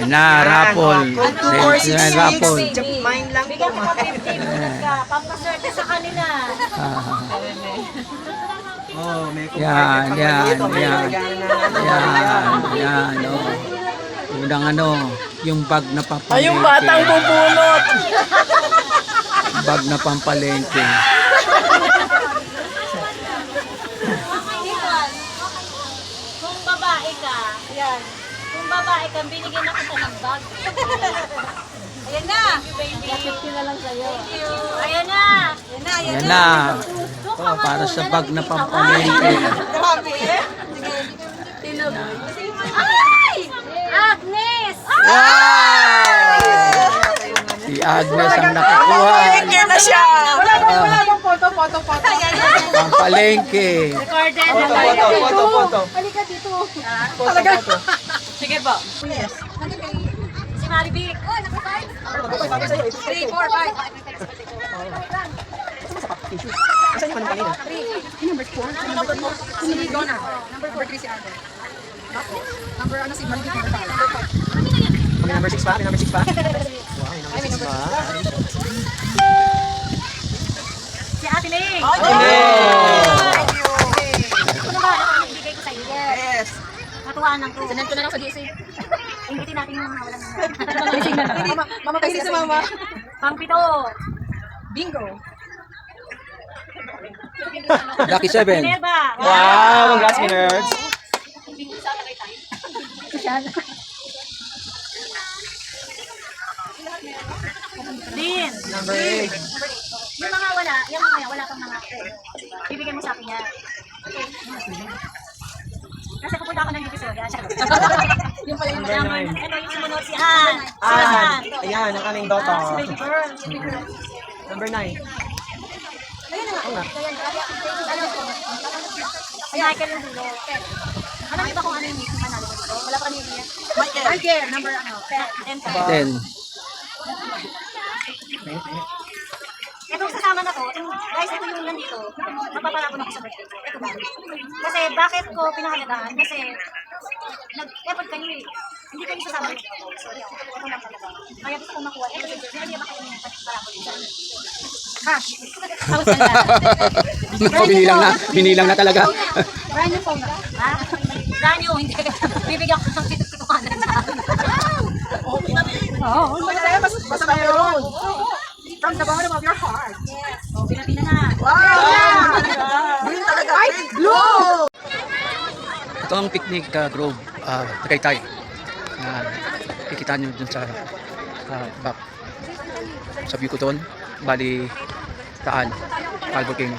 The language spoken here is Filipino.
na, raffle. Sales na, raffle. Mine lang po. Bigyan ko pa 50 ka. Pampaswerte sa kanila. Oh, may Yan, yan, yan. Yan, oh. Unang ano, yung bag na pampalengke. Ay, yung batang bubunot. Bag na pampalengke. Kung babae ka, yan. Kung babae ka, binigyan na kita ng bag. Ayan na. Baby. 50 na lang sa'yo. Thank you. Ayan na. Yan na. Oh, para sa bag na pampalengke. Ay! Agnes! Wow! Si Agnes ang nakakuha. Palengke na siya. Wala bang photo. Pampalengke. Recorded. Photo. Halika dito. Talaga. Sige po. Yes. Si Marivic. Oh, naka-5. 3, 4, 5. Asan yung kanina? Number 4. Number 4. Si Donna. Number 4, 3 si Arthur. Number ano si Marivic? Number 5. May number 6 pa? May number 6 pa? Wow, may number 6 pa. Si Ate Ling. Oh! Ano ba? Ano ang bigay ko sa iyo? Yes. Matuwaan lang to. Sandan ko na lang sa GC. Ingitin natin yung mga walang Mama kasi si mama. Pang-pito. Bingo. Lucky 7. Minerva. Wow, congrats, nerds. Din. Number 8. Yung mga wala, yung mga wala pang mga bibigyan mo sa akin yan. Kasi pupunta ako ng divisoria. Yung pala yung mga ito yung sumunod si Han. Si Han. Ayan, ang aming Si daughter. baby girl. Number 9. Si Michael yung dulo. Alam niyo ba kung ano yung manalo dito? Wala pa kami yan. Michael, number ano? 10. 10. Itong kasama na to, guys, ito yung nandito. Magpaparapon ako sa birthday ko. Ito ba? Kasi bakit ko pinahalagaan? Kasi nag-effort kayo eh. Hindi kayo sasama dito. Sorry ako. Ito lang talaga. Kaya gusto ko makuha. Ito yung hindi ba kayo ng parapon dito? Cash. House na lang. Binilang na talaga. Brand new phone. Ha? Brand new, hindi. Bibigyan ko ng tito-titukanan sa akin. Oo. Basta mayroon. From the bottom of your heart. Yes. Oh, pinapina na. Wow! Green talaga. Ay, blue! Ito ang picnic grove, Tagaytay. Kikita nyo dun sa back. Sa view ko doon, bali Taal, Volcano.